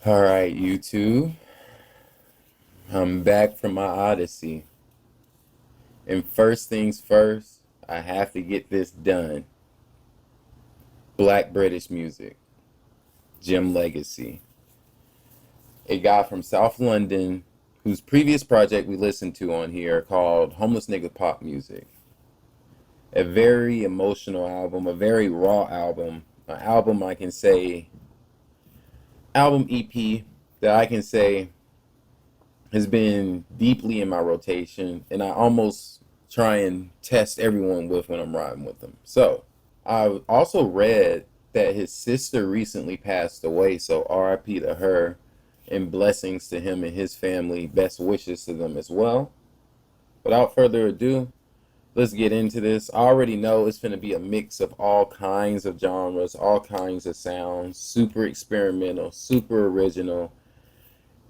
All right, YouTube. I'm back from my odyssey. And first things first, I have to get this done. Black British music. Jim Legxacy. A guy from South London whose previous project we listened to on here called Homeless Nigga Pop Music. A very emotional album, a very raw album. An album I can say, album EP that I can say has been deeply in my rotation, and I almost try and test everyone with when I'm riding with them. So I also read that his sister recently passed away, so RIP to her and blessings to him and his family. Best wishes to them as well. Without further ado, let's get into this. I already know it's going to be a mix of all kinds of genres, all kinds of sounds, super experimental, super original,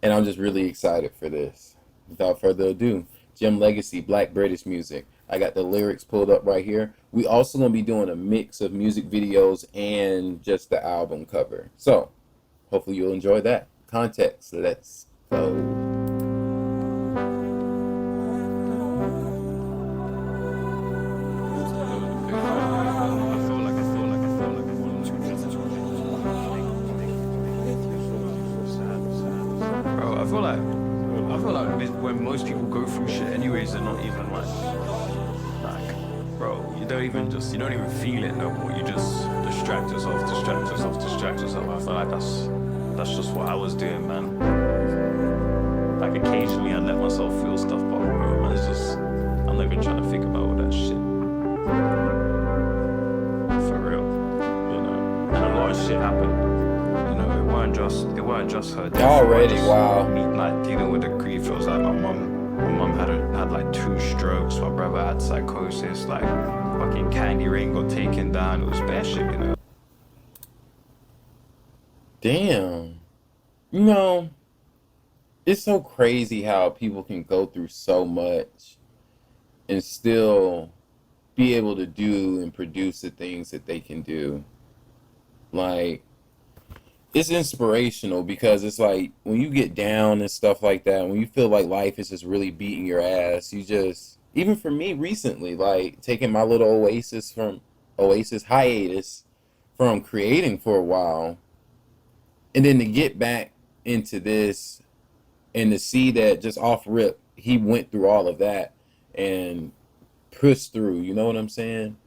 and I'm just really excited for this. Without further ado, Jim Legxacy, Black British music. I got the lyrics pulled up right here. We also going to be doing a mix of music videos and just the album cover. So, hopefully you'll enjoy that. Context, let's go. Bro, I feel like when most people go through shit anyways, they're not even bro, you don't even feel it no more. You just distract yourself. I feel like that's just what I was doing, man. Like occasionally I let myself feel stuff, but bro, man, it's just, I'm not even trying to think about all that shit. For real, you know. And a lot of shit happened. You know, it weren't just her death. Already, wow. Me, like, dealing with the grief. It was like my mum had like 2 strokes. My brother had psychosis. Like, fucking Candy Rain got taken down. It was bad shit, you know. Damn. You know, it's so crazy how people can go through so much and still be able to do and produce the things that they can do. Like, it's inspirational because it's like when you get down and stuff like that, when you feel like life is just really beating your ass, you just, even for me recently, like taking my little oasis hiatus from creating for a while, and then to get back into this and to see that just off rip, he went through all of that and pushed through, you know what I'm saying?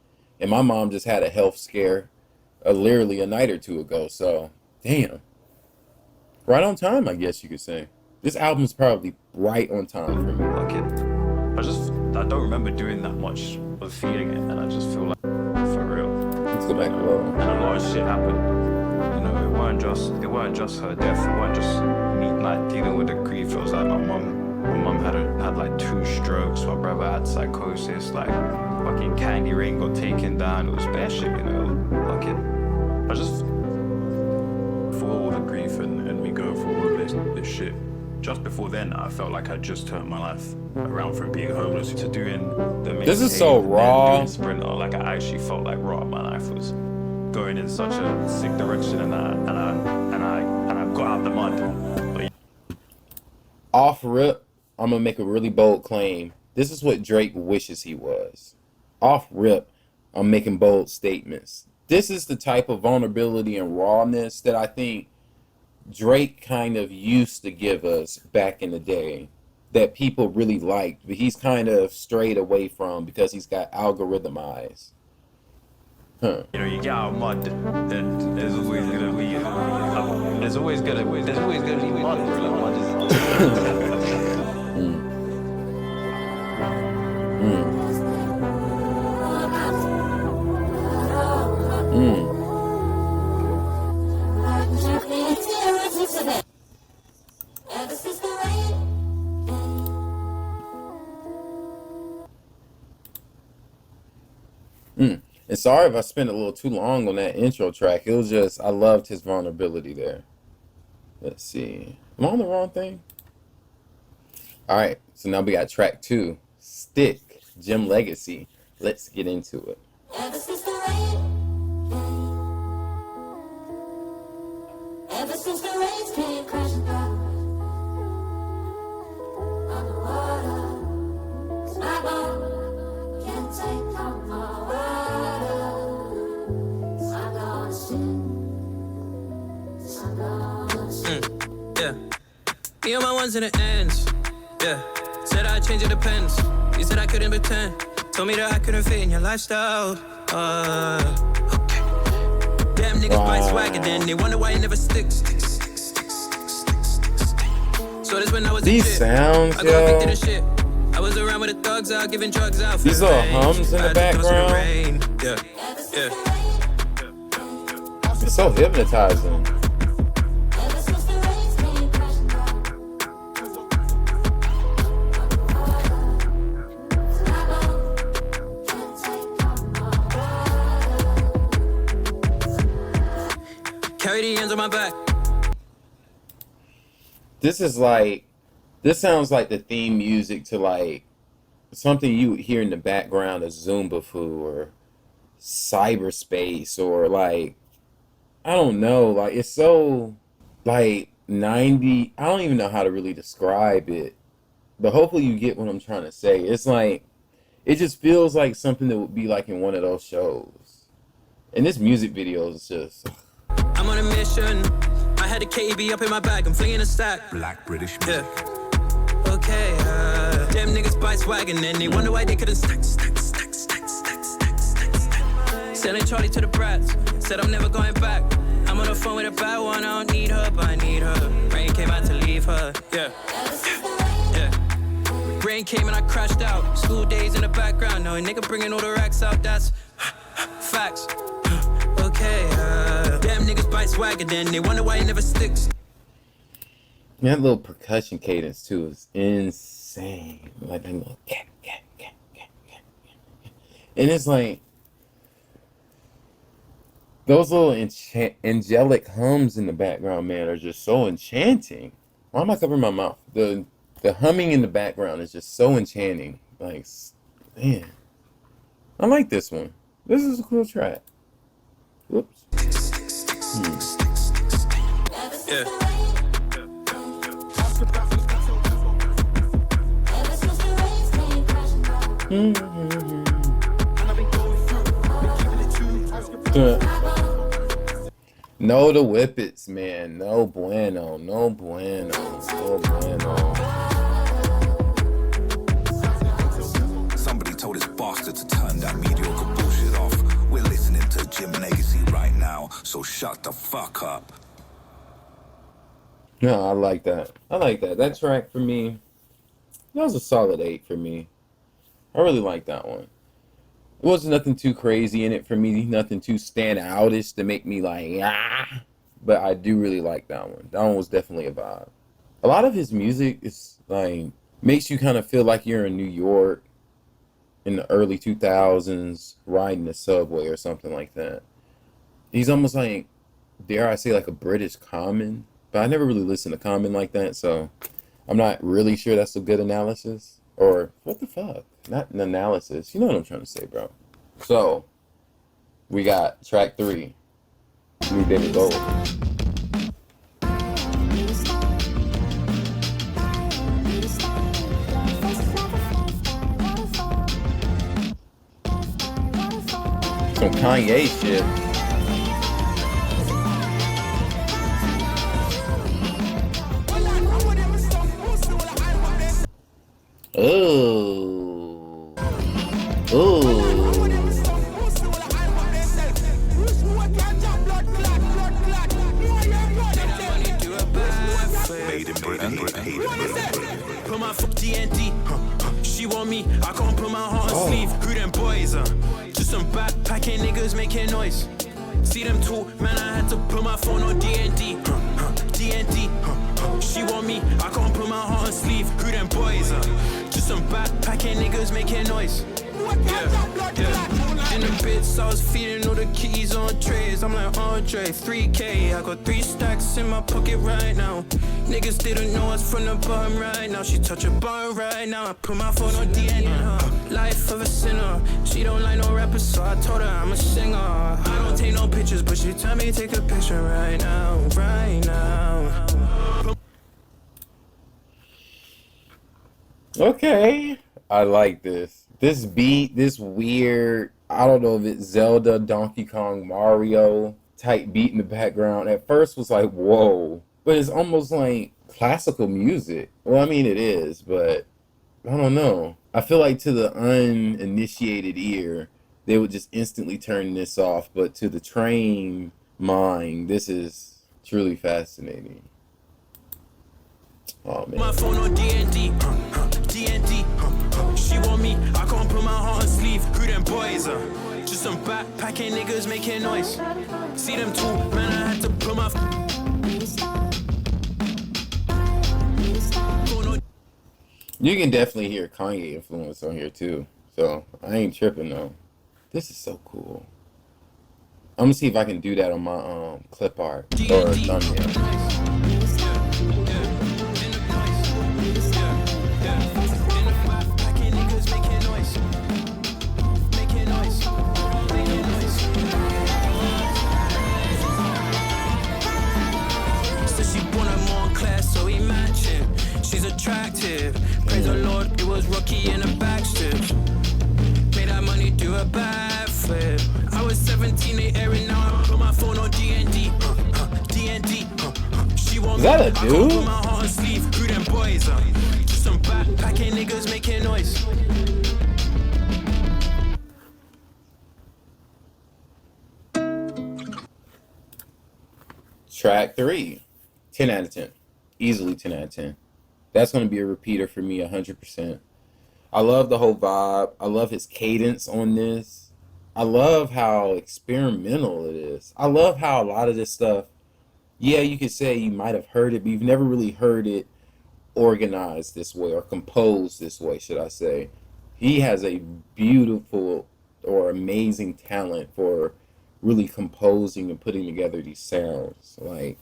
And my mom just had a health scare literally a night or two ago, so damn. Right on time, I guess you could say. This album's probably right on time for me. Like I don't remember doing that much of feeling it, and I just feel like, for real. Let's go back to roll. And a lot of shit happened. You know, it weren't just her death. It weren't just me, like, dealing with the grief. It was like my mum had like 2 strokes. My brother had psychosis. Like, fucking Candy Rain got taken down. It was bad shit, you know. Like I just, for all the grief and me going through all of this shit, just before then I felt like I just turned my life around from being homeless to doing the mixtape. This is so raw. Doing Sprinter, like I actually felt like my life was going in such a sick direction, and I got out of the mud. But Off rip, I'm gonna make a really bold claim. This is what Drake wishes he was. Off rip, I'm making bold statements. This is the type of vulnerability and rawness that I think Drake kind of used to give us back in the day that people really liked, but he's kind of strayed away from because he's got algorithm eyes. Huh. you know, you get out of mud, then there's always gonna be mud. Mud is And sorry if I spent a little too long on that intro track. It was just, I loved his vulnerability there. Let's see. Am I on the wrong thing? All right, so now we got track 2, Stick, Jim Legxacy. Let's get into it. Ever since the rains came crashing down on the water, 'cause my boat can't take no more water. I'm gonna sing, I'm gonna sing. Yeah, me and my ones in the ends. Yeah, said I'd change, it depends. You said I couldn't pretend. Told me that I couldn't fit in your lifestyle. Okay. Damn niggas buy swag and then they wonder why it never sticks. So this when I was These a kid. sounds, I got yo. addicted to shit. I was around with the thugs out, giving drugs out. These little hums in the background. Yeah, yeah. It's so hypnotizing. Ever since the rains came crashing down on the water, 'cause my boat can't take no more water. Carry the ends on my back. This sounds like the theme music to like something you would hear in the background of Zumba Fu or cyberspace or like, I don't know, like it's so like 90, I don't even know how to really describe it, but hopefully you get what I'm trying to say. It's like, it just feels like something that would be like in one of those shows. And this music video is just, I'm on a mission. I had a KEB up in my bag. I'm flinging a stack. Black British music. Yeah. Okay. Them niggas buy swag and then they wonder why they couldn't stack. Selling Charlie to the brats. Said I'm never going back. I'm on the phone with a bad one. I don't need her, but I need her. Rain came out to leave her. Yeah. Yeah. Rain came and I crashed out. School days in the background. No, a nigga bringing all the racks out. That's facts. Okay, damn niggas buy swag and then they wonder why it never sticks. that little percussion cadence too is insane. Like that little cat. And it's like, those little angelic hums in the background, man, are just so enchanting. Why am I covering my mouth? The humming in the background is just so enchanting. Like, man, I like this one. This is a cool track. Whoops. Yeah. No, the whippets, man. No bueno. No bueno. No bueno. Somebody told this bastard to turn that mediocre bullshit off. We're listening to Jim Legxacy right now, so shut the fuck up. No, I like that. I like that. That track for me, that was a solid 8 for me. I really like that one. There wasn't nothing too crazy in it for me, nothing too stand outish to make me like, ah. But I do really like that one. That one was definitely a vibe. A lot of his music is like, makes you kind of feel like you're in New York in the early 2000s, riding the subway or something like that. He's almost like, dare I say, like a British Common. But I never really listened to Common like that, so I'm not really sure that's a good analysis. Or, what the fuck? Not an analysis. You know what I'm trying to say, bro. So, we got track 3. New David Gold. Some Kanye shit. Ooh. Ooh. Put my foot TNT. She want me, I can't put my heart on sleeve. Who them boys? Just some backpacking niggas making noise. See them too, man, I had to put my phone on DND. DND. She want me, I can't put my heart on sleeve. Who them boys? Just some backpacking niggas making noise. Yeah. In the bits, I was feeding all the keys on trays. I'm like, Andre, 3K. I got 3 stacks in my pocket right now. Niggas didn't know us from the bottom right now. She touch a button right now. I put my phone on DNA. Life of a sinner. She don't like no rappers, so I told her I'm a singer. I don't take no pictures, but she tell me take a picture right now. Right now. Okay. I like this. This beat, this weird, I don't know if it's Zelda, Donkey Kong, Mario type beat in the background. At first was like, whoa. But it's almost like classical music. Well, I mean it is, but I don't know. I feel like to the uninitiated ear, they would just instantly turn this off. But to the trained mind, this is truly fascinating. Oh man. My phone on D&D, D&D. She want me, I can't put my heart on sleeve. Who them boys just some backpacking niggas making noise. See them too, man, I had to put my phone on. You can definitely hear Kanye influence on here too. So I ain't tripping though. This is so cool. I'm gonna see if I can do that on my clip art or thumbnail. She's attractive. Praise the Lord, it was Rocky in the backstrips. Made that money do a backflip. I was 17, they airing now. I put my phone on D&D. D&D. She won't. Is that a I can't dude? put my heart on sleeve. Who them boys just some backpacking niggas making noise. Track 3. 10 out of 10. Easily 10 out of 10. That's going to be a repeater for me 100%. I love the whole vibe. I love his cadence on this. I love how experimental it is. I love how a lot of this stuff, yeah, you could say you might have heard it, but you've never really heard it organized this way or composed this way, should I say. He has a beautiful or amazing talent for really composing and putting together these sounds. Like,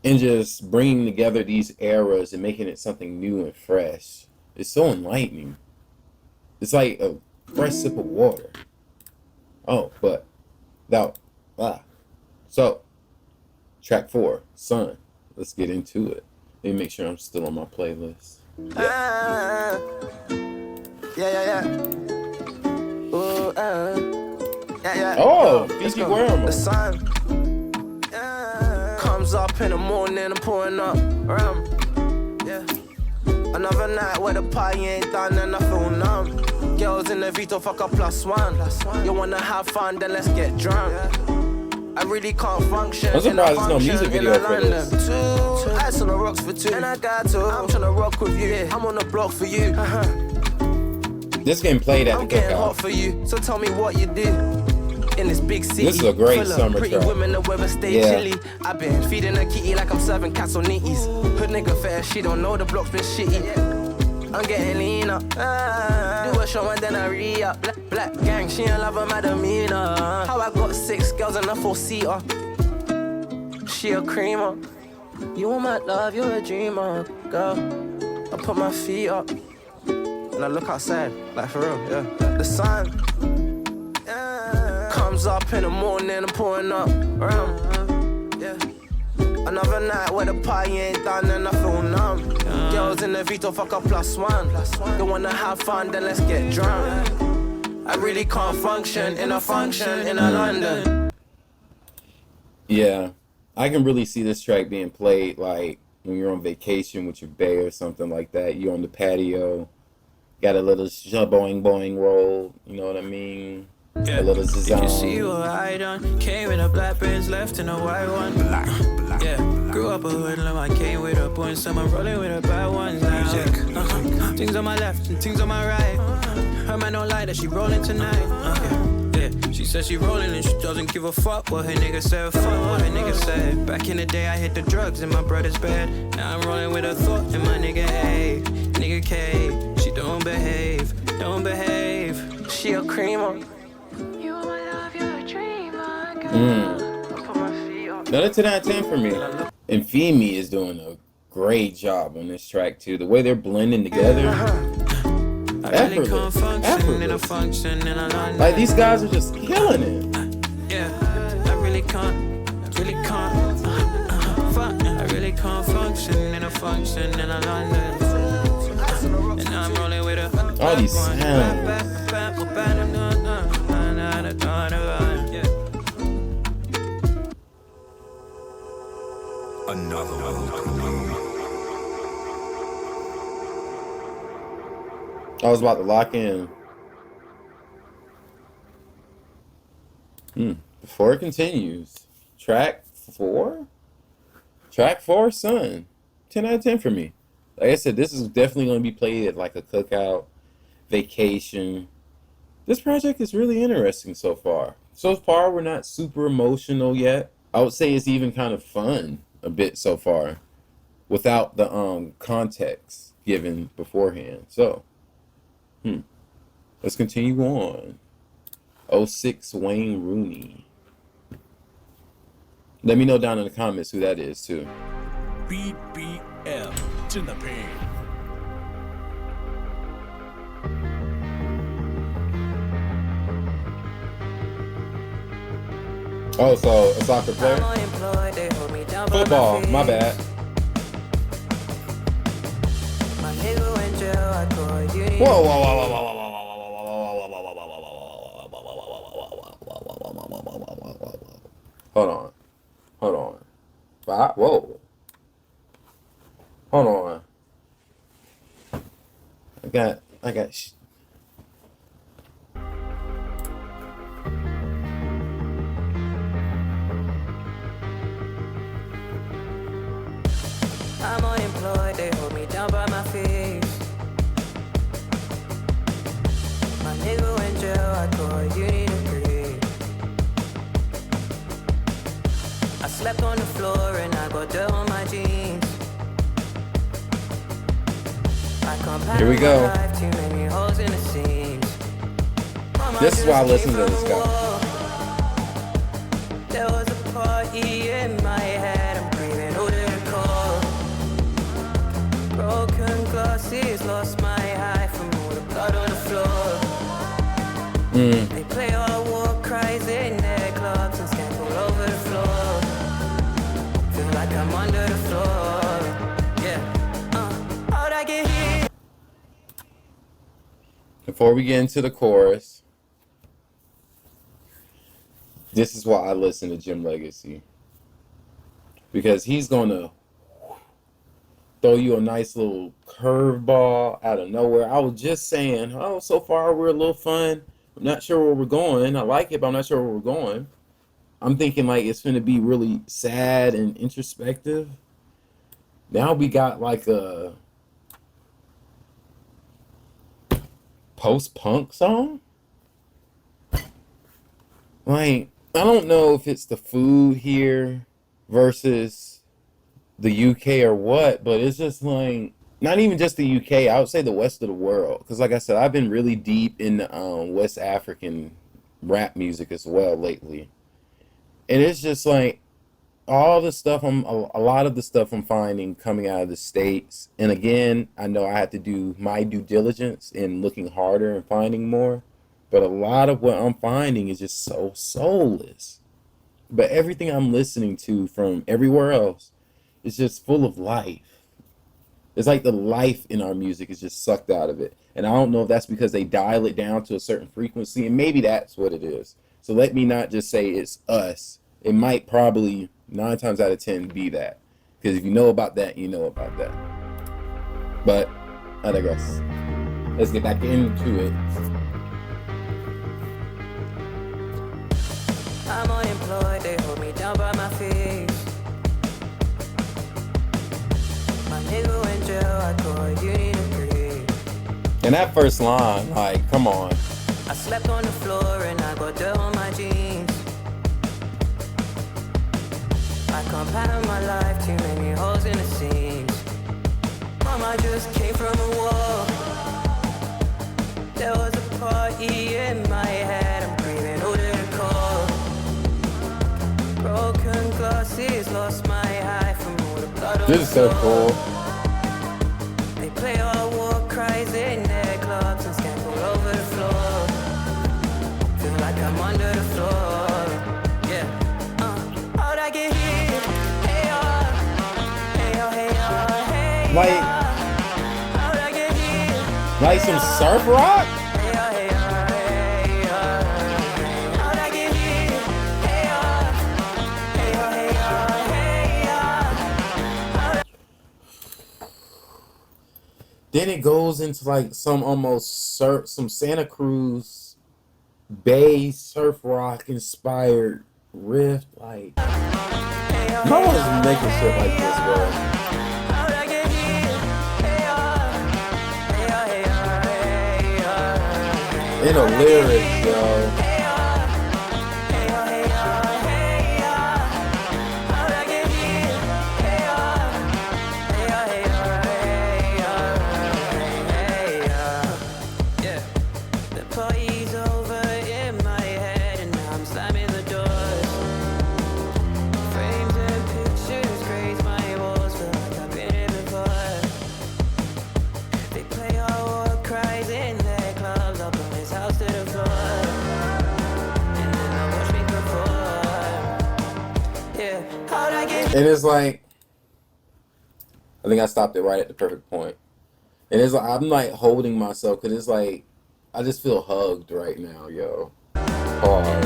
and just bringing together these eras and making it something new and fresh. It's so enlightening. It's like a fresh sip of water. Oh, but that So, track 4, Sun. Let's get into it. Let me make sure I'm still on my playlist. Yeah. Yeah. Ooh, yeah. Oh, Let's Fiji go. Guerrero. The sun comes up in the morning, I'm pouring up around. Yeah. Another night where the party ain't done and I feel numb. Girls in the Vito, fuck a +1. You wanna have fun, then let's get drunk. I really can't function. I'm surprised there's no music video for this. Two ice on the rocks for 2, and I got to. I'm tryna rock with you. Yeah. I'm on the block for you. This game played at I'm the getting hot cookout. for you. So tell me what you do. In this big city, This is a great full of summer pretty track. women, the weather stay Yeah. chilly. I've been feeding a kitty like I'm serving cats on nitties. Hood nigga fair, she don't know the block's been shitty. I'm getting lean up. Do a show and then I re-up. Black gang, she ain't love a madamina. How I got 6 girls and a 4-seater. She a creamer. You want my love, you're a dreamer, girl. I put my feet up and I look outside, like for real, yeah. The sun comes up in the morning, I'm pouring up around. Yeah. Another night where the party ain't done and I feel numb. Girls in the Vito, fuck a +1. You wanna have fun, then let's get drunk. I really can't function in a London. Yeah, I can really see this track being played like when you're on vacation with your bae or something like that. You're on the patio, got a little boing boing roll, you know what I mean? A little You see zazan. what I done? Came with a black Benz, left in a white one. Yeah, grew up a hoodlum, I came with a point, someone rolling with a bad one now. Things on my left and things on my right. Her man don't like that she rolling tonight. Yeah, she says she rolling and she doesn't give a fuck what her nigga said. Fuck what her nigga said. Back in the day I hit the drugs in my brother's bed. Now I'm rolling with a thought in my nigga A. Nigga K, she don't behave. She a creamer. You are my love, you're a dreamer, girl. I put my feet up. Another 10 out of 10 for me. And Femi is doing a great job on this track too. The way they're blending together. I really can't Effortless. function in a Effortless. function in a London. Like these guys are just killing it. Yeah, I really can't. Fuck, I really can't function in a London. all these sounds. Another world to me. I was about to lock in. Before it continues, track 4? Track 4, son. 10 out of 10 for me. Like I said, this is definitely going to be played at like a cookout, vacation. This project is really interesting so far. So far, we're not super emotional yet. I would say it's even kind of fun a bit so far without the context given beforehand. So, let's continue on. 06 Wayne Rooney. Let me know down in the comments who that is too. BBL 真的 pain. Oh, so a soccer player? Football, my bad. Whoa, whoa, whoa, whoa, whoa, whoa, Hold on. Whoa. Hold on. I got. I'm unemployed, they hold me down by my feet. My nigga in jail, I call you need to breathe. I slept on the floor and I got dirt on my jeans. Here we go. Too many holes in the seams. This is why I listen to this guy. There was a party in my head, I'm breathing out the cold. Broken glasses, lost my eye from all the blood on the floor. They play all war cries in their clubs and skank all over the floor. Feel like I'm under the floor. Yeah, how'd I get here? Before we get into the chorus, this is why I listen to Jim Legxacy. Because he's gonna throw you a nice little curveball out of nowhere. I was just saying, oh, so far we're a little fun. I'm not sure where we're going. I like it, but I'm not sure where we're going. I'm thinking like it's gonna be really sad and introspective. Now we got like a post-punk song. Like, I don't know if it's the food here versus the UK or what, but it's just like, not even just the UK, I would say the rest of the world. Because like I said, I've been really deep in West African rap music as well lately. And it's just like, all the stuff, a lot of the stuff I'm finding coming out of the States. And again, I know I have to do my due diligence in looking harder and finding more. But a lot of what I'm finding is just so soulless. But everything I'm listening to from everywhere else is just full of life. It's like the life in our music is just sucked out of it. And I don't know if that's because they dial it down to a certain frequency, and maybe that's what it is. So let me not just say it's us. It might probably 9 times out of 10 be that. Because if you know about that, you know about that. But I digress. Let's get back into it. I'm unemployed, they hold me down by my feet. My nigga in jail, I call you need to breathe. And that first line, like, come on. I slept on the floor and I got dirt on my jeans. I can't pattern my life, too many holes in the seams. Mama just came from a war. There was a party in my head, I'm breathing out the cold. Broken glasses, lost my eye from all the blood on This the is so floor. cool. They play all war cries in their clubs and skank all over the floor. Feel like I'm under the floor. Yeah, how'd I get here? Hey, hey, hey, hey, Like, how'd I get here? Like some surf rock? Then it goes into like some almost some Santa Cruz Bay surf rock inspired riff. Like, no one's making shit like this, bro. In the lyrics, yo. And it's like, I think I stopped it right at the perfect point. And it's like, I'm like holding myself because it's like, I just feel hugged right now, yo. Hard.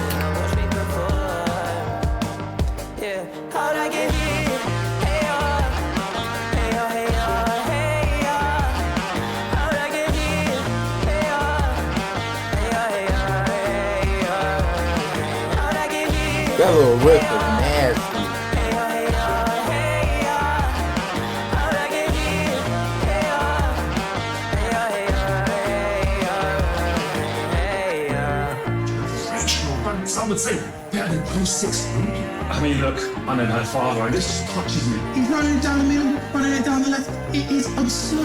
That little riff is nasty. Some would say better than 06. I mean, look, I'm an old father, and this just touches me. He's running down the middle, running it down the left. It is absurd.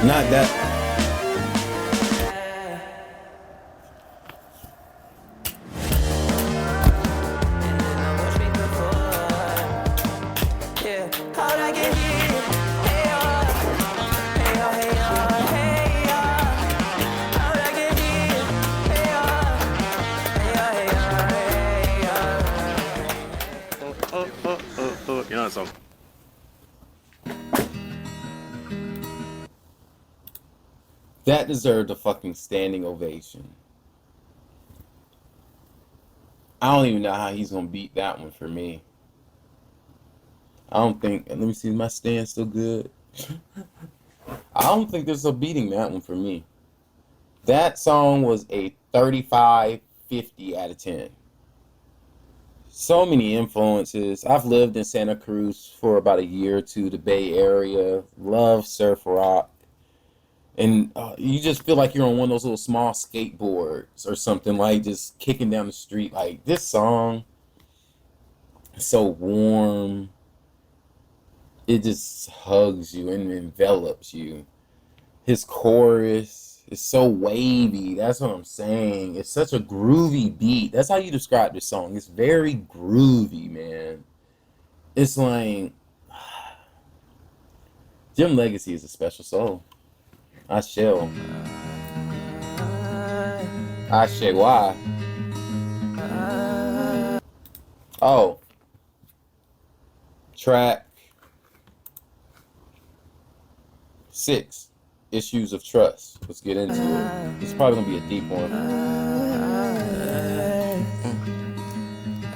Not that. You know that song? That deserved a fucking standing ovation. I don't even know how he's gonna beat that one for me. I don't think. Let me see, my stand still good. I don't think there's a beating that one for me. That song was a 35-50 out of 10. So many influences. I've lived in Santa Cruz for about a year or two, the Bay Area. Love surf rock. And you just feel like you're on one of those little small skateboards or something, like just kicking down the street. Like, this song is so warm. It just hugs you and envelops you. His chorus is so wavy. That's what I'm saying. It's such a groovy beat. That's how you describe this song. It's very groovy, man. It's like, Jim Legxacy is a special soul. I shall. Why? Oh. Track 6. Issues of Trust. Let's get into it. It's probably gonna be a deep one.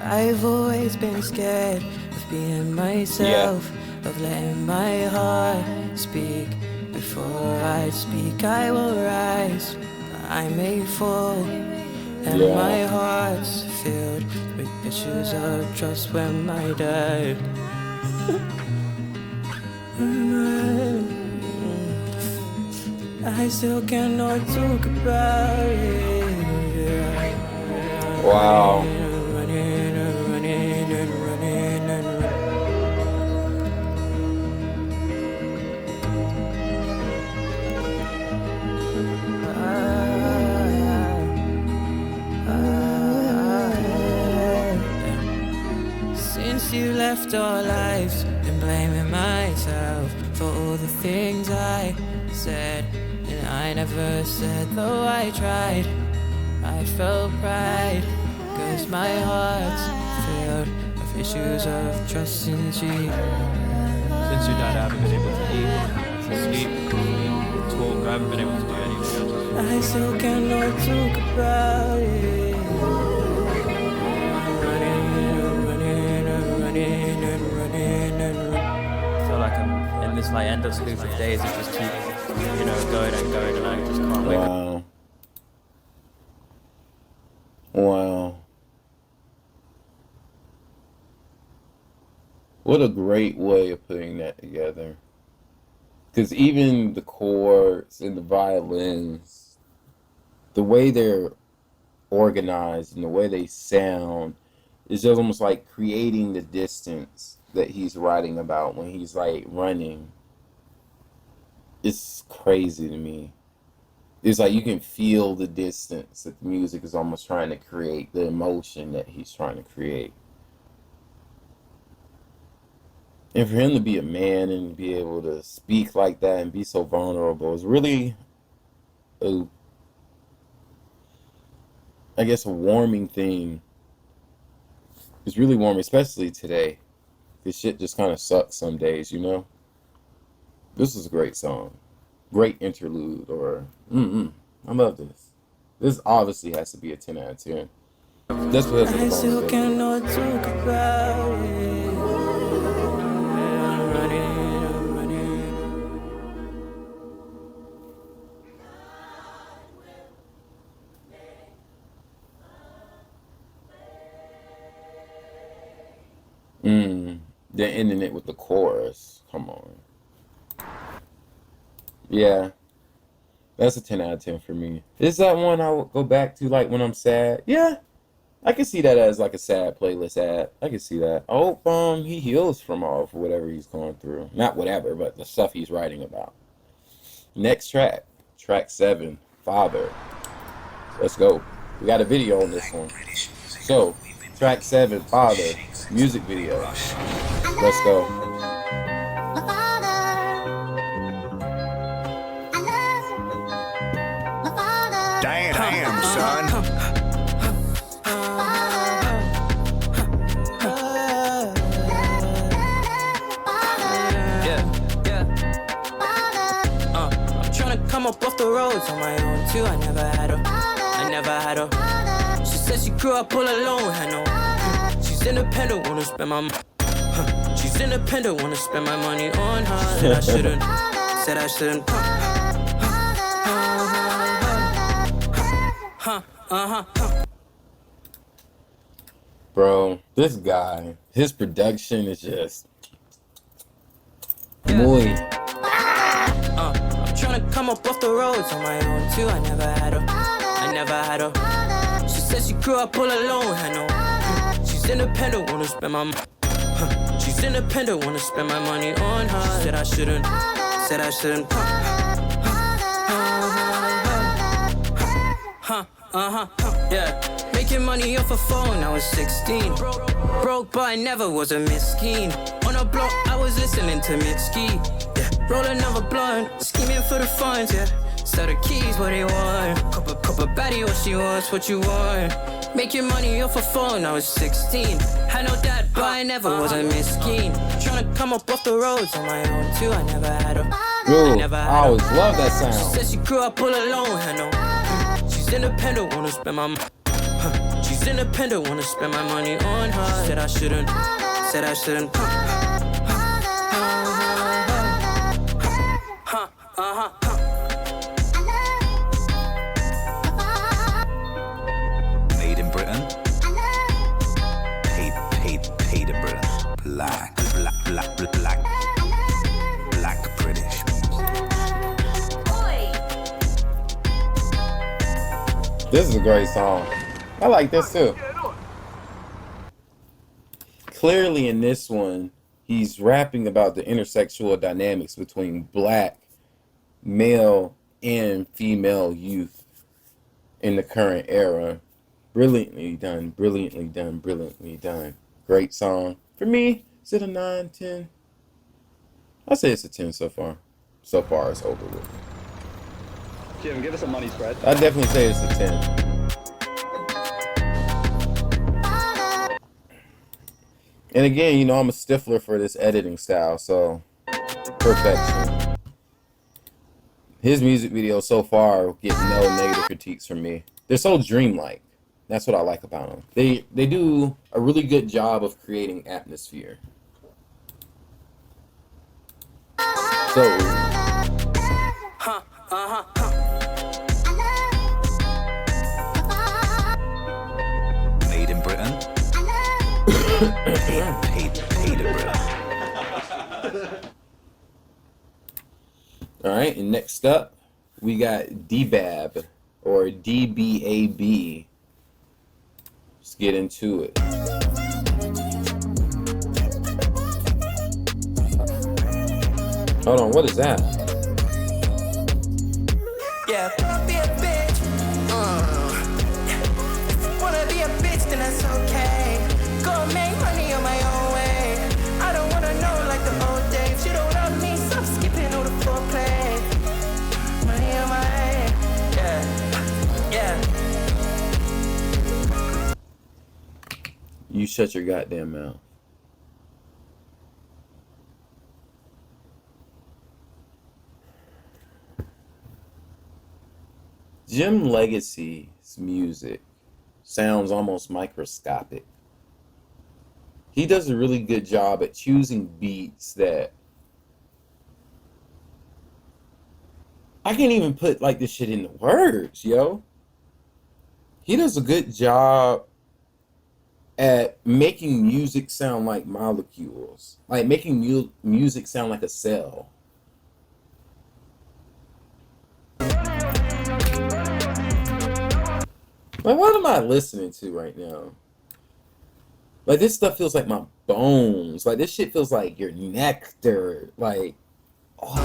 I've always been scared of being myself, of letting my heart speak. Before I speak, I will rise. I may fall, and my heart's filled with issues of trust when I die. I still cannot talk about it. Wow. Since you left our lives, been blaming myself for all the things I said, and I never said, though I tried. I felt pride, cause my heart's filled with issues of trust and cheat. Since you died, I haven't been able to eat, to sleep, talk. I haven't been able to do anything. I still cannot talk about it. I feel like I'm in this like endless loop of days that just keep, you know, going and going, and I just can't wake up. Wow. Wow. What a great way of putting that together. Because even the chords and the violins, the way they're organized and the way they sound is just almost like creating the distance that he's writing about when he's like running. It's crazy to me. It's like you can feel the distance that the music is almost trying to create, the emotion that he's trying to create. And for him to be a man and be able to speak like that and be so vulnerable is really, I guess, a warming thing. It's really warm, especially today. This shit just kind of sucks some days, you know? This is a great song. Great interlude, or, I love this. This obviously has to be a 10 out of 10. That's because of the I still vulnerability. cannot talk about it. I'm running. They're ending it with the chorus. Come on. Yeah. That's a 10 out of 10 for me. Is that one I would go back to like when I'm sad? Yeah. I can see that as like a sad playlist ad. I can see that. I hope he heals from all of whatever he's going through. Not whatever, but the stuff he's writing about. Next track. Track 7. Father. Let's go. We got a video on this one. So, track 7, Father. Music video. Let's go. My father. I love my father. Damn, son. I'm tryna come up off the roads on my own too. I never had her. She said she grew up all alone. I know. She's independent, wanna spend my She's independent, wanna spend my money on her. Said I shouldn't. Bro, this guy, his production is just muy. I'm tryna come up off the roads on my own too. I never had her. She said she grew up all alone. I know. She's independent, wanna spend my She's independent, wanna spend my money on her. Said I shouldn't. Yeah. Making money off a phone, I was 16. Broke, but I never was a miskin. On a block, I was listening to Mitski. Yeah. Roll another blunt, scheming for the funds, yeah. Sell the keys, what they want. Copper baddie, what she wants, what you want. Making money off a phone, I was 16. Had no dad, but I never was a miskin. Tryna come up off the roads on my own too, I never had her. Ooh, I always love that She sound. said she grew up all alone, I know. She's independent, wanna spend my She's independent, wanna spend my money on her. Said I shouldn't. Made in Britain. Paid in Britain. Black British. This is a great song. I like this too. Clearly in this one, he's rapping about the intersexual dynamics between black, male, and female youth in the current era. Brilliantly done, brilliantly done, brilliantly done. Great song. For me, is it a 9, 10? I'd say it's a 10 so far. So far, it's over with. Jim, give us a money spread. I'd definitely say it's a 10. And again, you know, I'm a stiffler for this editing style, so perfection. His music videos so far get no negative critiques from me. They're so dreamlike. That's what I like about them. They do a really good job of creating atmosphere. So, Made in Britain. Paid in Britain. all right, and next up, we got DBAB or DBAB. Let's get into it. Hold on, what is that? Yeah, be a bitch. Wanna be a bitch, then that's okay. Go make money on my own way. I don't wanna know like the old days. You don't love me, stop skipping all the foreplay. Money on my way. Yeah. You shut your goddamn mouth. Jim Legxacy's music sounds almost microscopic. He does a really good job at choosing beats that I can't even put like this shit into words, yo. He does a good job at making music sound like molecules, like making music sound like a cell. Like, what am I listening to right now? Like, this stuff feels like my bones. Like, this shit feels like your nectar. Like, oh.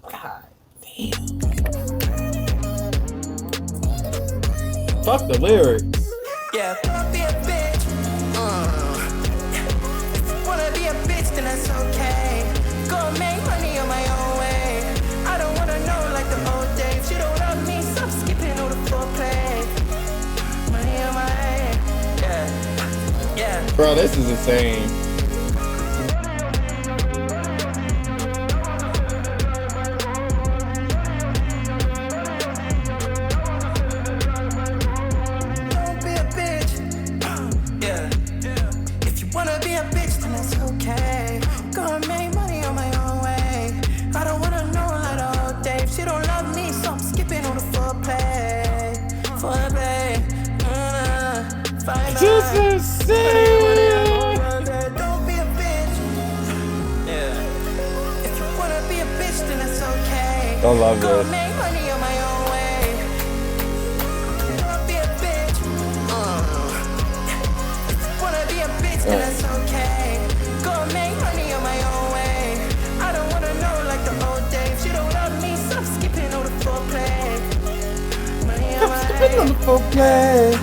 God damn. Fuck the lyrics. Yeah, be a bitch. Wanna be a bitch, then that's okay. Go make money on my own way. I don't wanna know like the old days. You don't love me, stop skipping all the foreplay. Money on my way. Yeah. Bro, this is insane. Don't be a bitch. Yeah. If you wanna be a bitch, then that's okay. Go and make money on my own way. I don't wanna know like the old days. You don't love me, so I'm skipping all the foreplay. Foreplay. Fine. This is sick. Don't be a bitch. Yeah. If you wanna be a bitch, then that's okay. I love Go this. make money on my own way. Don't be a bitch. If you wanna be a bitch, then that's okay. Go make money on my own way. I don't wanna know like the old days. You don't love me, stop skipping all the foreplay. Money on my way.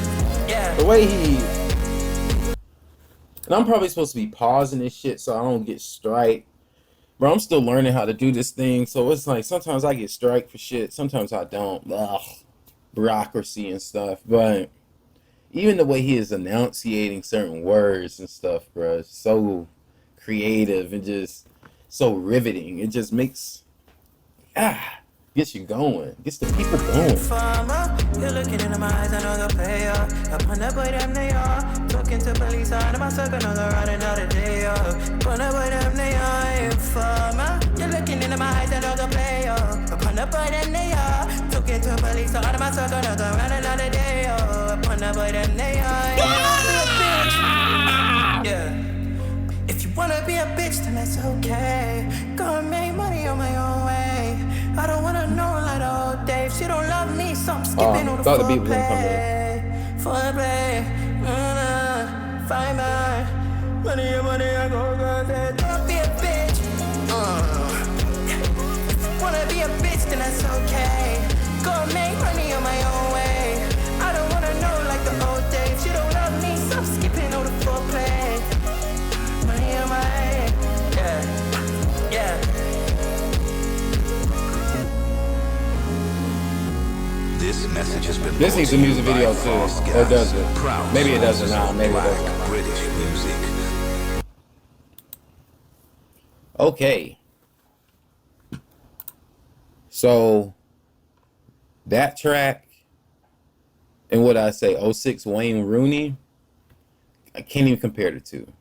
Yeah. The way he... And I'm probably supposed to be pausing this shit so I don't get strike. Bro, I'm still learning how to do this thing, so it's like sometimes I get strike for shit, sometimes I don't. Ugh. Bureaucracy and stuff. But even the way he is enunciating certain words and stuff, bro, is so creative and just so riveting. It just makes... gets you going. Gets the people going. Farmer, you're looking into my eyes, I know the player. Upon the boy, them they are. Talking to police, I know my circle, know they're running another day. Upon the boy, them they are. Farmer, you're looking into my eyes, I know the player. Upon the boy, them they are. Talking to police, I know my circle, know they're running another day. Upon the boy, them they are. Yeah. If you wanna be a bitch, then that's okay. Go and make money on my own way. I don't wanna know like the old days. You don't love me, so I'm skipping all the thought the beat was gonna come foreplay. Find my money, I go there. Don't be a bitch. If you wanna be a bitch, then that's okay. Go and make money on my own way. I don't wanna know like the old days. You don't love me, so I'm skipping all the foreplay. Money on my way. Yeah. This message has been This brought needs to a you music by video Fast too. Or Gas, does it? proud Maybe it doesn't sponsors now. of Maybe it Black doesn't. British music. Okay. So that track and what I say, '06 Wayne Rooney, I can't even compare the two.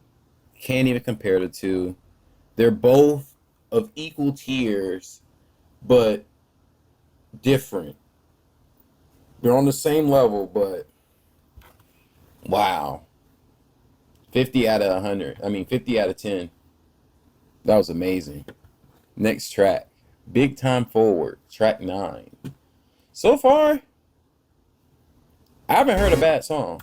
Can't even compare the two. They're both of equal tiers, but different. They're on the same level, but wow. 50 out of 100. I mean, 50 out of 10. That was amazing. Next track, Big Time Forward, track 9. So far, I haven't heard a bad song.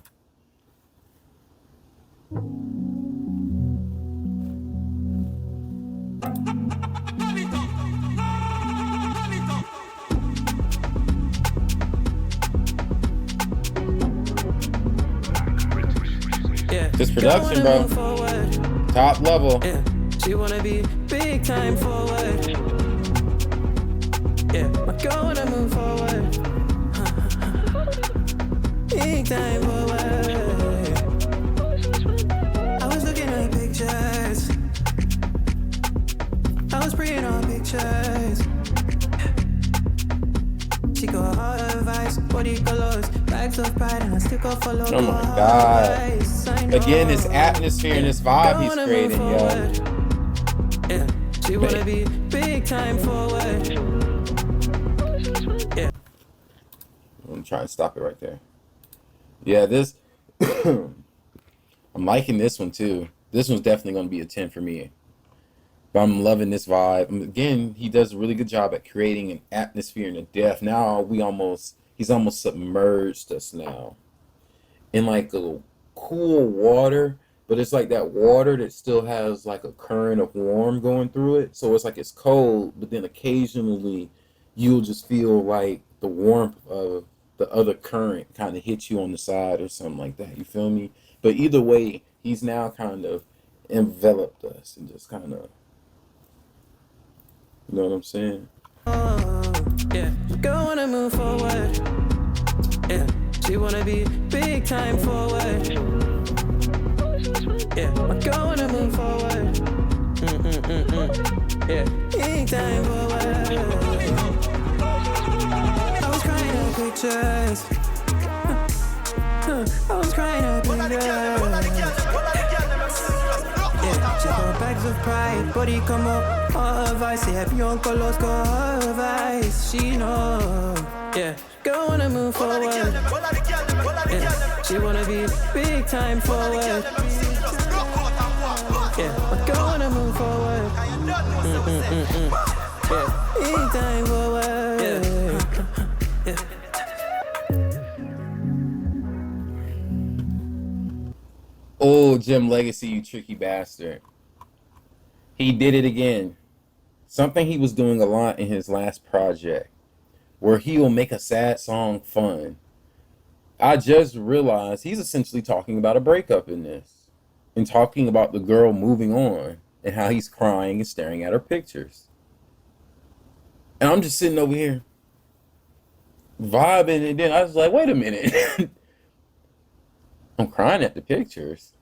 Yeah. This production, bro. Forward. Top level. Yeah. She wanna be big time forward. Yeah. My girl wanna move forward. Big time forward. I was looking at pictures. I was praying on pictures. She got hard advice, body colors, bags of pride, and I still got follow. Oh my God. Again, this atmosphere and this vibe he's creating, yo. Yeah, she wanna be big time forward. Yeah. I'm trying to stop it right there. Yeah, this I'm liking this one too. This one's definitely gonna be a 10 for me. But I'm loving this vibe. And again, he does a really good job at creating an atmosphere and a depth. Now he's almost submerged us now in like a cool water, but it's like that water that still has like a current of warm going through it. So it's like it's cold, but then occasionally you'll just feel like the warmth of the other current kind of hits you on the side or something like that. You feel me? But either way, he's now kind of enveloped us and just kind of, you know what I'm saying? Yeah, girl wanna move forward. Yeah, she wanna be big time forward. Yeah, my girl wanna move forward. Yeah, big time forward. I was crying at pictures. I was crying at pictures. Yeah, she got bags of pride, body come up, all advice. Say happy uncle lost, go all advice. She know, yeah, girl wanna move forward. Yeah, she wanna be big time forward. Yeah, my girl wanna move forward. Yeah, big time forward. Yeah. Oh, Jim Legxacy, you tricky bastard. He did it again. Something he was doing a lot in his last project, where he will make a sad song fun. I just realized he's essentially talking about a breakup in this, and talking about the girl moving on, and how he's crying and staring at her pictures. And I'm just sitting over here, vibing, and then I was like, wait a minute. I'm crying at the pictures.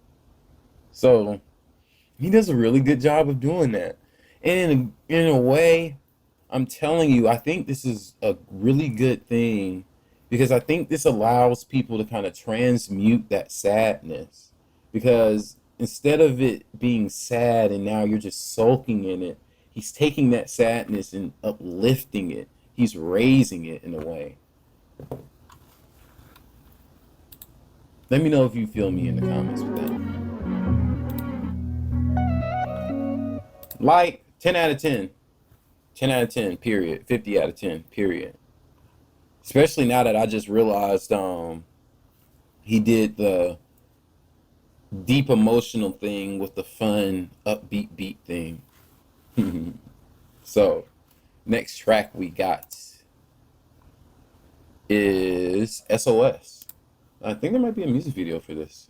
So he does a really good job of doing that. And in a way, I'm telling you, I think this is a really good thing, because I think this allows people to kind of transmute that sadness. Because instead of it being sad and now you're just sulking in it, he's taking that sadness and uplifting it. He's raising it in a way. Let me know if you feel me in the comments with that. Like, 10 out of 10. 10 out of 10, period. 50 out of 10, period. Especially now that I just realized he did the deep emotional thing with the fun, upbeat beat thing. So, next track we got is SOS. I think there might be a music video for this.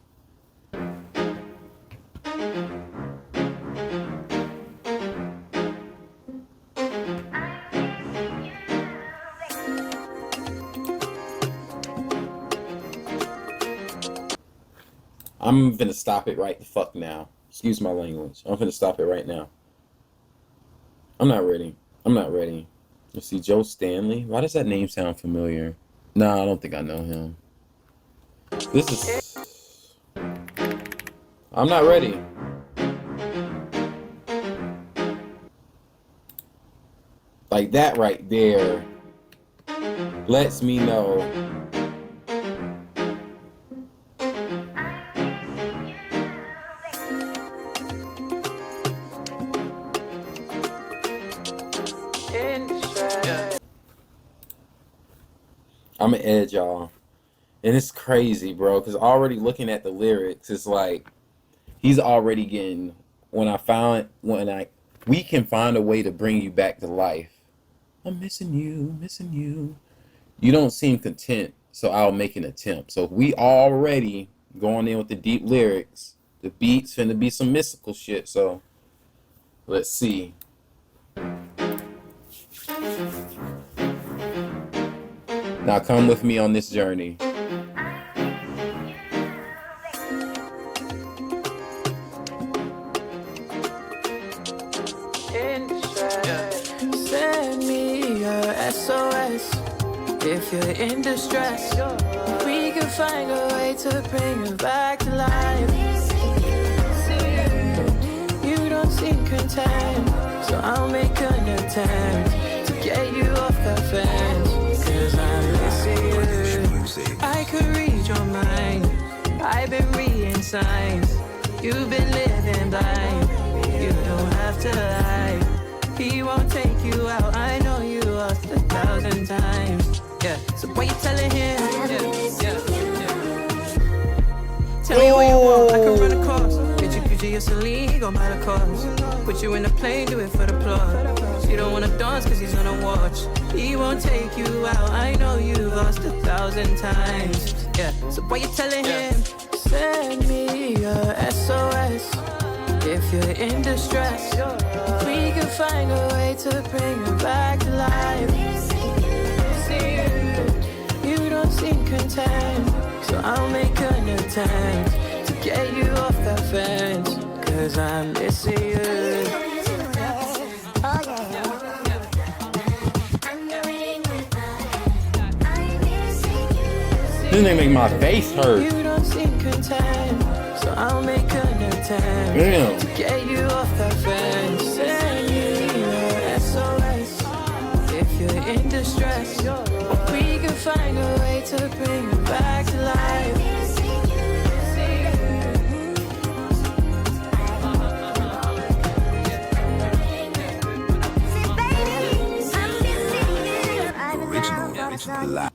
I'm finna stop it right the fuck now. Excuse my language. I'm finna stop it right now. I'm not ready. I'm not ready. Let's see, Joe Stanley. Why does that name sound familiar? Nah, I don't think I know him. This is... I'm not ready. Like that right there lets me know I'm an edge, y'all. And it's crazy, bro, because already looking at the lyrics, it's like he's already getting, we can find a way to bring you back to life. I'm missing you, missing you. You don't seem content, so I'll make an attempt. So we already going in with the deep lyrics. The beat's finna be some mystical shit, so let's see. Now come with me on this journey. Send me your SOS if you're in distress. We can find a way to bring you back to life. You don't seem content, so I'll make an attempt to get you off the fence. Cause I'm missing you. I could read your mind. I've been reading signs. You've been living blind. You don't have to lie. He won't take you out. I know you lost 1,000 times. Yeah, so what you telling him? Yeah. Tell me what you want, I can run a course. Get you Gucci or Celine, go buy the course. Put you in the plane, do it for the plot. You don't wanna dance cause he's gonna watch. He won't take you out, I know you lost 1,000 times. Yeah, so what you telling him? Send me your SOS if you're in distress. We can find a way to bring you back to life. You don't seem content, so I'll make an attempt to get you off that fence. Cause I'm missing you. This nigga make my face hurt. You don't seem content, so I'll make an attempt to get you off that fence. Send you your SOS if you're in distress. We can find a way to bring you back to life. Original live.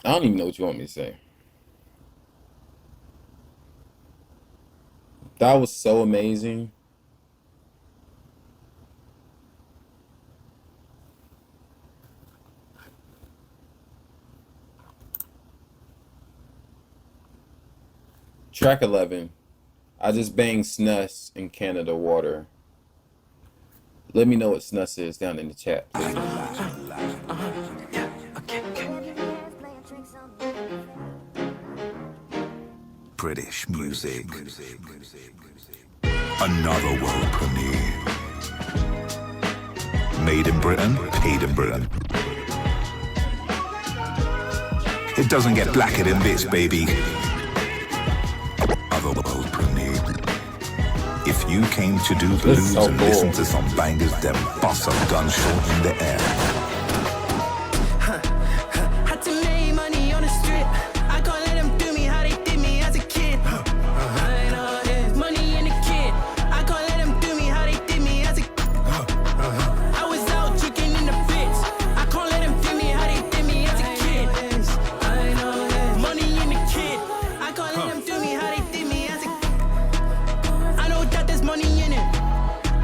I don't even know what you want me to say. That was so amazing. Track 11. I just banged snus in Canada water. Let me know what snus is down in the chat, please. British music. Another world premiere. Made in Britain, paid in Britain. It doesn't get blacker than this, baby. Another world premiere. If you came to do the lose and listen to some bangers, then bust a gunshot in the air. Had to make money on the strip. I can't let them do me how they did me as a kid. I know there's money in the kid. I can't let them do me how they did me as a I was out tricking in the pits. I can't let them do me how they did me as a kid. I know there's money in the kid. I can't let them do me how they did me as a I know that there's money in it.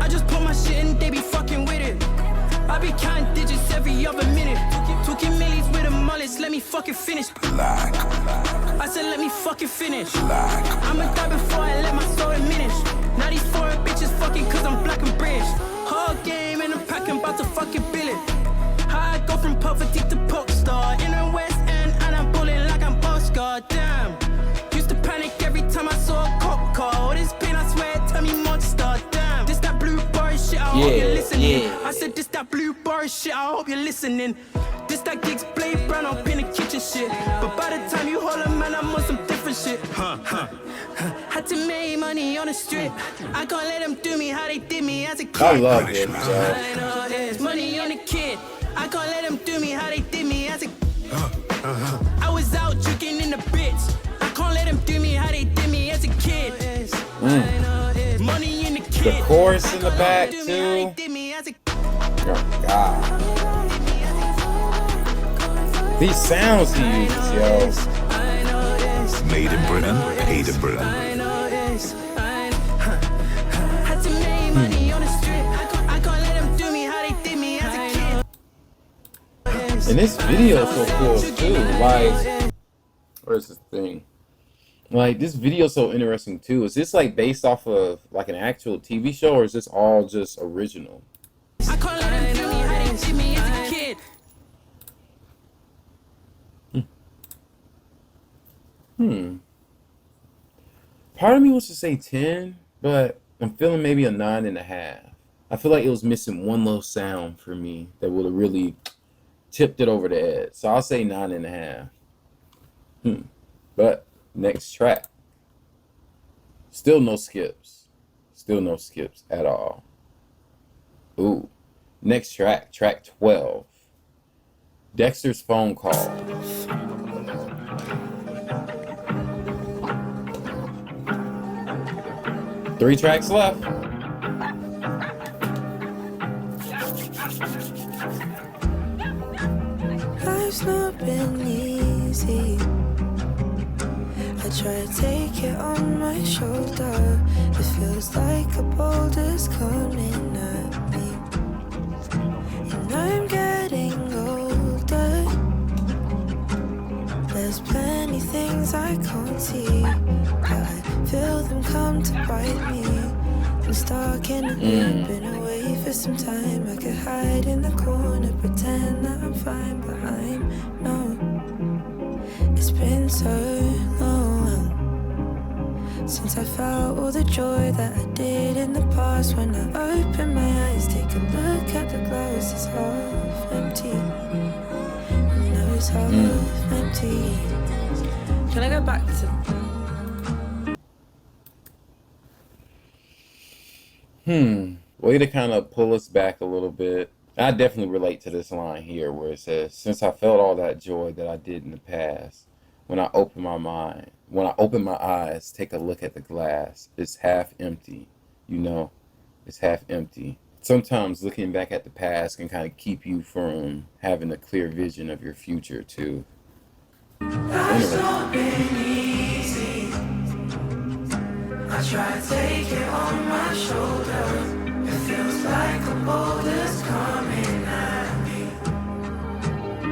I just put my shit in, they be fucking with it. I be counting digits every other minute. Talking millies with a mullet, let me fucking finish. Black. I said let me fucking finish. Black. I'ma die before I let my soul diminish. Now these foreign bitches fucking cause I'm black and British. Hard game and I'm packing, about to fucking bill it. How I go from poverty to pop star in the West End, and I'm balling like I'm Oscar. Damn. Used to panic every time I saw a cop car. All this pain, I swear, tell me monster. Damn. This that blue bar shit, I hope you're listening. I said this that blue bar shit, I hope you're listening. This that gigs blade brown up in the kitchen shit. But by the time you holler, man, I'm on some different shit. Had to make money on the strip. I can't let them do me how they did me as a kid. I love it, bro. I know it's money on the kid. I can't let them do me how they did me as a I was out drinking in the bits. I can't let them do me how they did me as a kid. Money in the kid. The chorus in the back too. Oh God. These sounds he uses, yo. Made in Britain, paid in Britain. Had to make money on the strip. I can't let them do me how they did me as a kid. And this video is so cool too. Like, where's this thing? Like, this video is so interesting too. Is this like based off of like an actual TV show, or is this all just original? I can't let them do me how they did me as a kid. Part of me wants to say 10, but I'm feeling maybe a 9.5. I feel like it was missing one little sound for me that would have really tipped it over the edge. So I'll say 9.5. But next track. Still no skips. Still no skips at all. Ooh. Next track, track 12. Dexter's Phone Call. Three tracks left. Life's not been easy. I try to take it on my shoulder. It feels like a boulder's coming at me. And I'm getting older. There's plenty things I can't see, but I feel them come to bite me. I'm stuck in a loop, been away for some time. I could hide in the corner, pretend that I'm fine, but I'm not. It's been so long since I felt all the joy that I did in the past. When I open my eyes, take a look at the glass, it's half empty. No, it's half empty. Can I go back to... Way to kind of pull us back a little bit. I definitely relate to this line here where it says, since I felt all that joy that I did in the past, when I open my eyes, take a look at the glass, it's half empty. You know, it's half empty. Sometimes looking back at the past can kind of keep you from having a clear vision of your future too. Life's not been easy. I try to take it on my shoulder. It feels like a boulder's coming at me.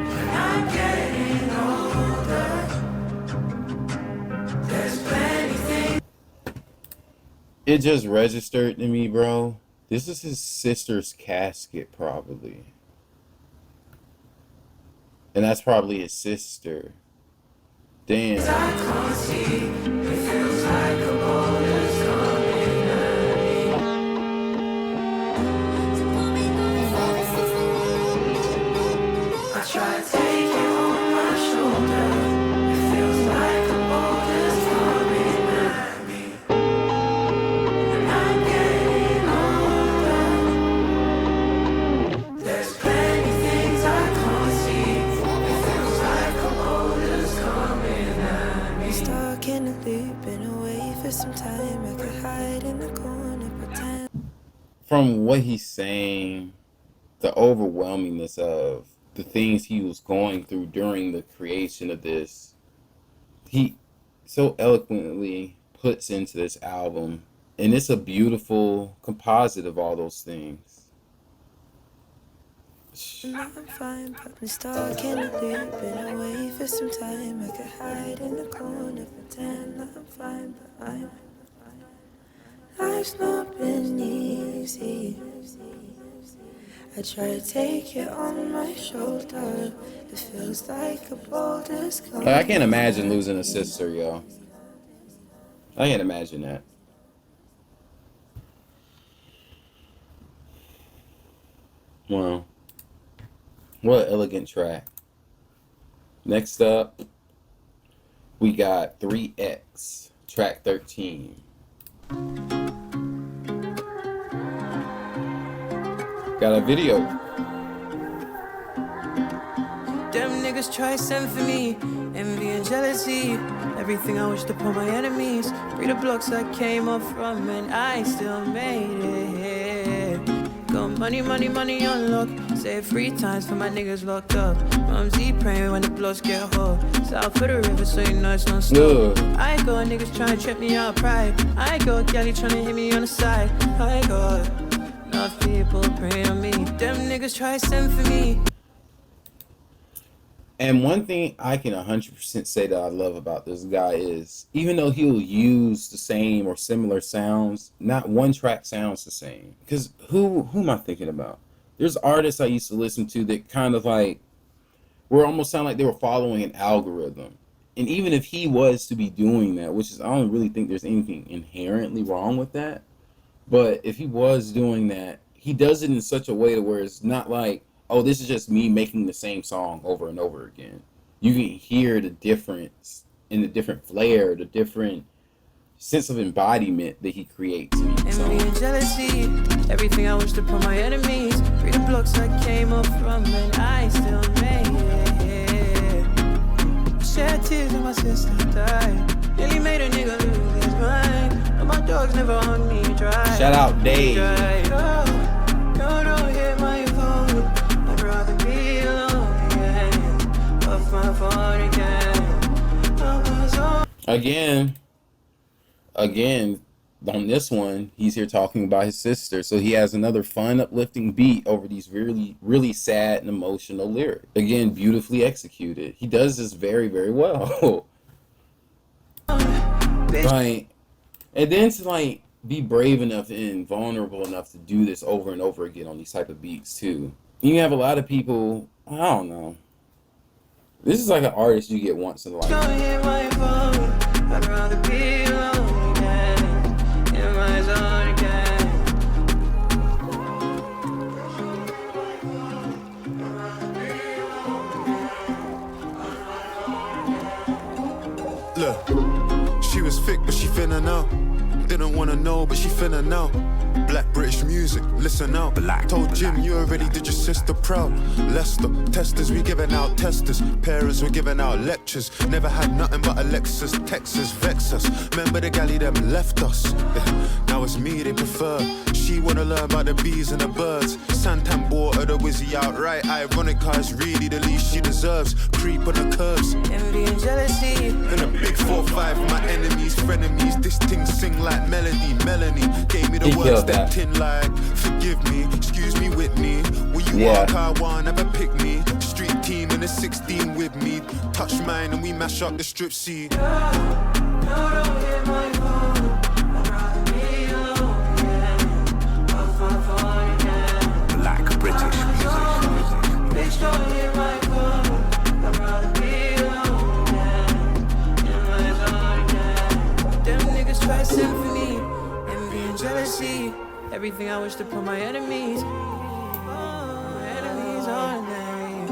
And I'm getting older. There's plenty things. It just registered to me, bro. This is his sister's casket, probably. And that's probably his sister. Damn. I can't see. It feels like a boulder's coming at me. I try to take it on my shoulder. It feels like a boulder's coming at me. And I'm getting older. There's plenty things I can't see. It feels like a boulder's coming at me. Stuck in a loop, been away for some time. I could hide in the corner, pretend. From what he's saying, the overwhelmingness of the things he was going through during the creation of this, he so eloquently puts into this album. And it's a beautiful composite of all those things. I'm fine, but I'm stuck in a loop. Been away for some time. I could hide in the corner, pretend that I'm fine, but I'm. Life's not been easy. I I try to take it on my shoulder. It feels like a boulder's Like, I can't imagine losing a sister, yo. I can't imagine that. Wow. What an elegant track. Next up, we got 3X, track 13. Got a video. Them niggas try send for me, envy and jealousy. Everything I wished upon my enemies. Read the blocks I came up from and I still made it. Got money, money, money on lock. Save 3 times for my niggas locked up. Mumsy praying when the blocks get hot. South for the river so you know it's non stop. I got niggas trying to trip me out pride. I got galley trying to hit me on the side. I got enough people praying on me. Them niggas try send for me. And one thing I can 100% say that I love about this guy is, even though he'll use the same or similar sounds, not one track sounds the same. Because who am I thinking about? There's artists I used to listen to that kind of like, were almost sound like they were following an algorithm. And even if he was to be doing that, which is, I don't really think there's anything inherently wrong with that. But if he was doing that, he does it in such a way to where it's not like, oh, this is just me making the same song over and over again. You can hear the difference in the different flair, the different sense of embodiment that he creates in each song. Envy and jealousy, everything I wished upon my enemies. Read the blocks I came up from and I still made it. Shed tears when my sister died. Nearly made a nigga lose his mind. But my dogs never on me dry. Shout out Dave. Don't hit my phone. I'd rather be alone again. Off my phone again. Again, on this one, he's here talking about his sister. So he has another fun, uplifting beat over these really, really sad and emotional lyrics. Again, beautifully executed. He does this very, very well. Right. And then to like be brave enough and vulnerable enough to do this over and over again on these type of beats too. You have a lot of people, I don't know. This is like an artist you get once in a lifetime. Don't hit my phone. I'd rather be alone again. In my zone again. Look, she was thick, but she finna know. Didn't wanna know, but she finna know. Black British music, listen out. Told Jim you already did your sister proud. Leicester, testers, we giving out testers. Parents were giving out lectures. Never had nothing but Alexis, Texas, vex us. Remember the galley them left us. Now it's me they prefer. She wanna learn about the bees and the birds. Santan bought her the Wizzy outright. Ironic cause really the least she deserves. Creep on the curves. Envy and jealousy. And a big 4-5 for my enemies, frenemies. This thing sing like melody. Melanie gave me the words that tin like. Forgive me, excuse me, Whitney. Will you walk I want, never pick me. Street team in the 16 with me. Touch mine and we mash up the strip C. No, don't hit my phone. I'd rather be alone again. Off my phone again. Black British music. Bitch, don't hit my phone. I'd rather be alone again. In my zone again. Them niggas try send for me. Envy and jealousy. Everything I wish to put my enemies. My enemies on there.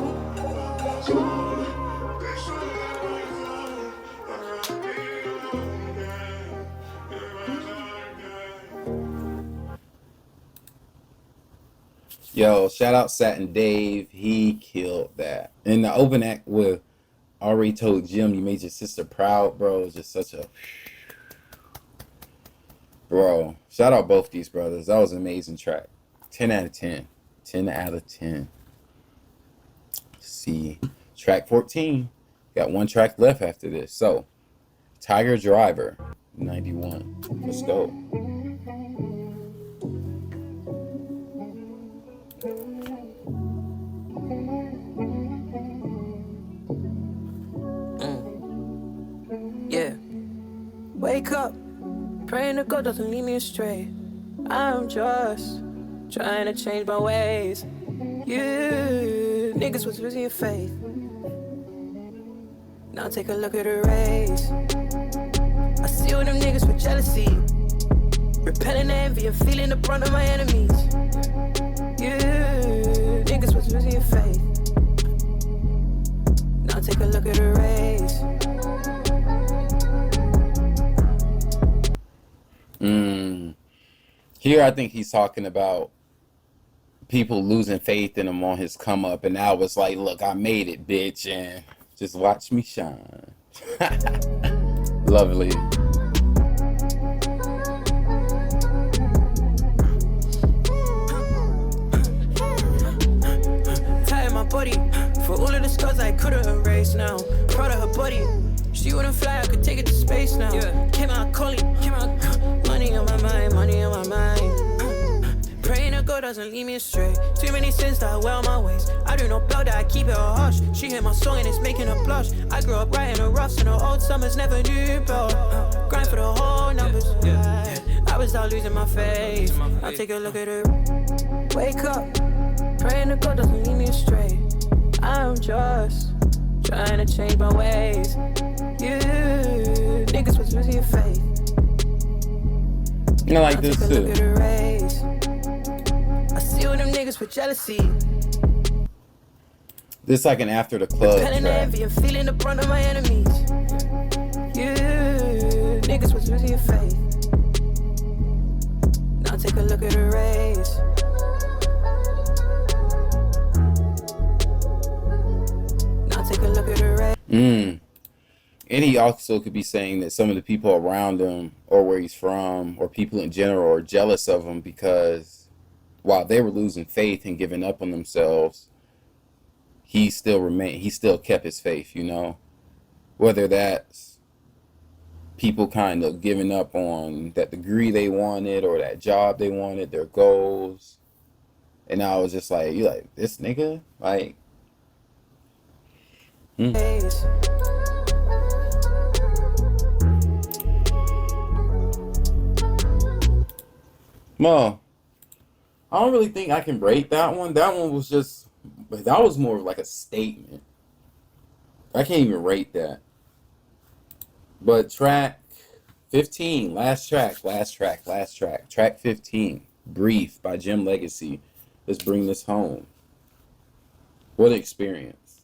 Yo, shout out Satin Dave. He killed that. And the open act with already told Jim you made your sister proud, bro. It's just such a... Bro, shout out both these brothers. That was an amazing track. 10 out of 10. 10 out of 10. Let's see. Track 14. Got one track left after this. So, Tiger Driver, 91. Let's go. Yeah. Wake up. Praying to God doesn't lead me astray. I'm just trying to change my ways. You niggas was losing your faith. Now take a look at the race. I see all them niggas with jealousy, repelling envy and feeling the brunt of my enemies. You niggas was losing your faith. Now take a look at the race. Here I think he's talking about people losing faith in him on his come up, and now it's like, look, I made it, bitch, and just watch me shine. Lovely. Tired my body for all of the scars I couldn't erase now. Proud of her body. She wouldn't fly, I could take it to space now. Yeah. Came out calling, money on my mind, money on my mind. Praying to God doesn't lead me astray. Too many sins that I wear on my waist. I do not blow that, I keep it all hush. She hear my song and it's making her blush. I grew up writing the roughs and the old summers never knew, bro. Grind for the whole numbers. I was out losing my faith. I'll take a look at her. Wake up, praying to God doesn't lead me astray. I'm just trying to change my ways. You niggas was losing your faith. I like this too. Look at the race. I see all them niggas with jealousy. This like an after the club track. Envy and feeling the brunt of my enemies. You niggas was losing your faith. Now take a look at the race. Now take a look at the race. And he also could be saying that some of the people around him, or where he's from, or people in general, are jealous of him because while they were losing faith and giving up on themselves, he still kept his faith, you know? Whether that's people kind of giving up on that degree they wanted or that job they wanted, their goals. And I was just like, you like, this nigga? Like, Well, I don't really think I can rate that one. That one was just, that was more of like a statement. I can't even rate that. But track 15, track 15, Brief by Jim Legxacy. Let's bring this home. What an experience.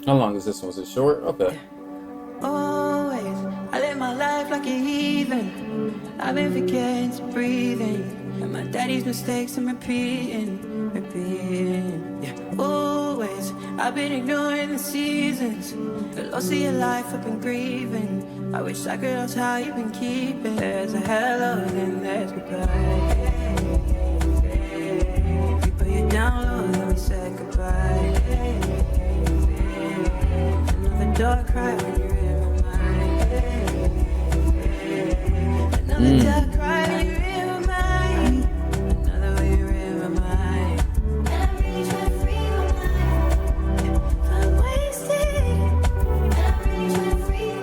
How long is this one? Was it short? Okay. Always, I live my life like a heathen. I've been forgetting to breathing, and my daddy's mistakes I'm repeating. Yeah, always, I've been ignoring the seasons. The loss of your life I've been grieving. I wish I could ask how you've been keeping. There's a hello, then there's goodbye. You put you down low, then we said goodbye. Dark cry when you're in my mind. Another dark cry when you're in my mind. Another way you're in my mind. And I'm really trying to free my mind. I'm wasted. And I'm really trying to free.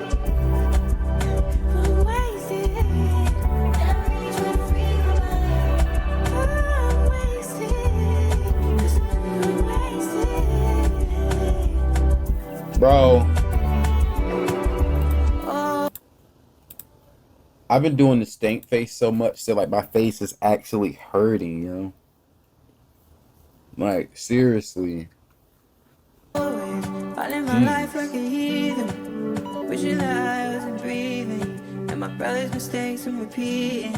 I'm wasted. And I'm really trying to free my mind. I'm wasted. 'Cause I'm wasted. Bro. I've been doing the stank face so much that like my face is actually hurting, yo. Like, seriously. I live my life like a heathen, wishing that I wasn't breathing, and my brother's mistakes I'm repeating.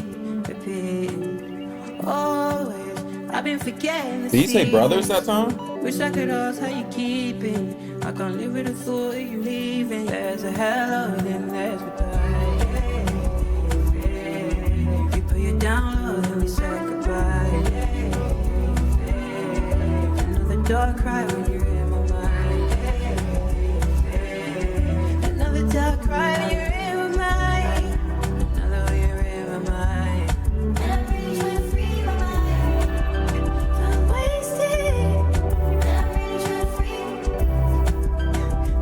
Always, I've been forgetting the Did you say brothers that time? Wish I could ask how you keeping. I can't live with the thought of you leaving. There's a hello, then there's goodbye. You put you down low, then we said goodbye. Another dark cry when you're in my mind. Another dark cry when you're in my mind. Another way you're in my mind. And I'm really trying to free my mind. I'm wasted. And I'm really trying to free.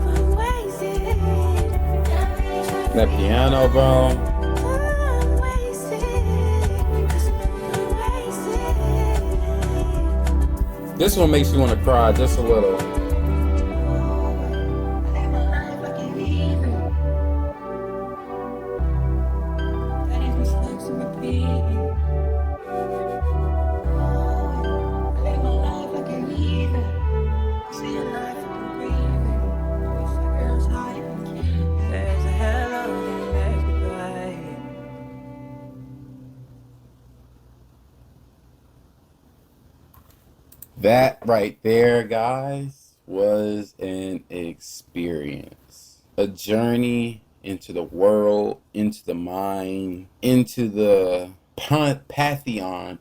I'm wasted. And I'm really trying to free. That piano, bro. This one makes you want to cry just a little. That right there, guys, was an experience. A journey into the world, into the mind, into the pantheon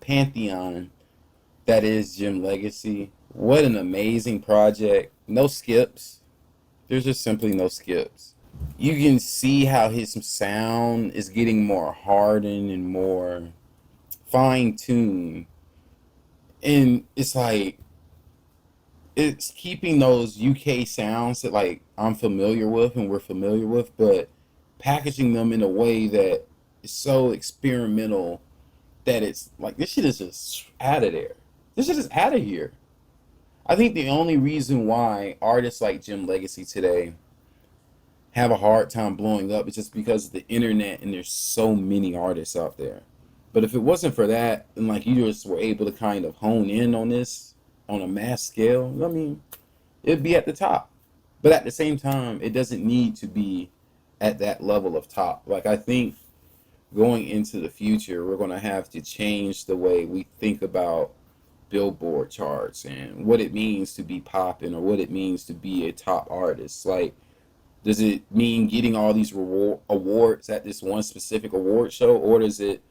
that is Jim Legxacy. What an amazing project. No skips. There's just simply no skips. You can see how his sound is getting more hardened and more fine-tuned. And it's like, it's keeping those UK sounds that like I'm familiar with and we're familiar with, but packaging them in a way that is so experimental that it's like, this shit is just out of there. This shit is out of here. I think the only reason why artists like Jim Legxacy today have a hard time blowing up is just because of the internet and there's so many artists out there. But if it wasn't for that, and like you just were able to kind of hone in on this on a mass scale, I mean, it'd be at the top. But at the same time, it doesn't need to be at that level of top. Like, I think going into the future, we're going to have to change the way we think about Billboard charts and what it means to be popping or what it means to be a top artist. Like, does it mean getting all these awards at this one specific award show, or does it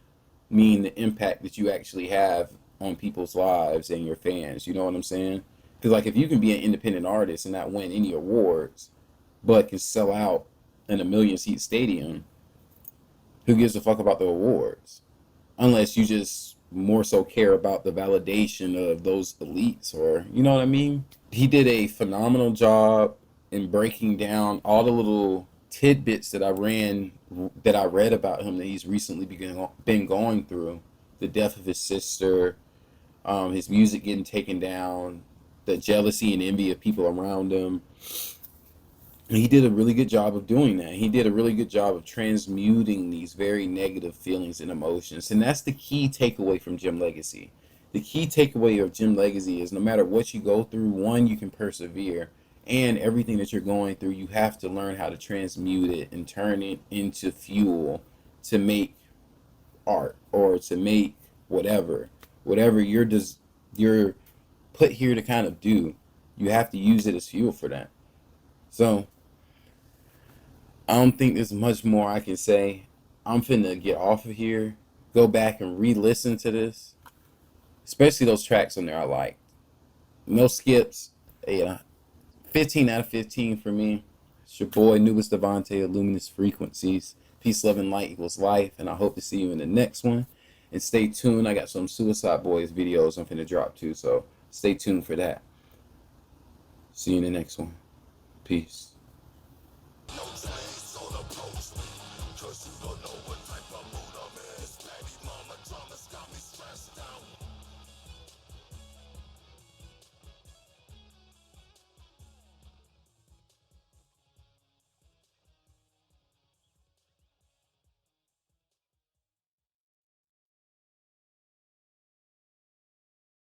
mean the impact that you actually have on people's lives and your fans? You know what I'm saying? Because like, if you can be an independent artist and not win any awards, but can sell out in a 1,000,000-seat stadium, who gives a fuck about the awards? Unless you just more so care about the validation of those elites, or, you know what I mean? He did a phenomenal job in breaking down all the little tidbits that I read about him that he's recently been going through. The death of his sister, his music getting taken down, the jealousy and envy of people around him. And he did a really good job of doing that. He did a really good job of transmuting these very negative feelings and emotions. And that's the key takeaway from Jim Legxacy. The key takeaway of Jim Legxacy is no matter what you go through, one, you can persevere. And everything that you're going through, you have to learn how to transmute it and turn it into fuel to make art or to make whatever you're put here to kind of do. You have to use it as fuel for that. So I don't think there's much more I can say. I'm finna get off of here, go back and re-listen to this, especially those tracks on there I liked. No skips. Yeah. 15 out of 15 for me. It's your boy, Nubis Devante of Luminous Frequencies. Peace, love, and light equals life. And I hope to see you in the next one. And stay tuned. I got some Suicide Boys videos I'm finna drop too. So stay tuned for that. See you in the next one. Peace.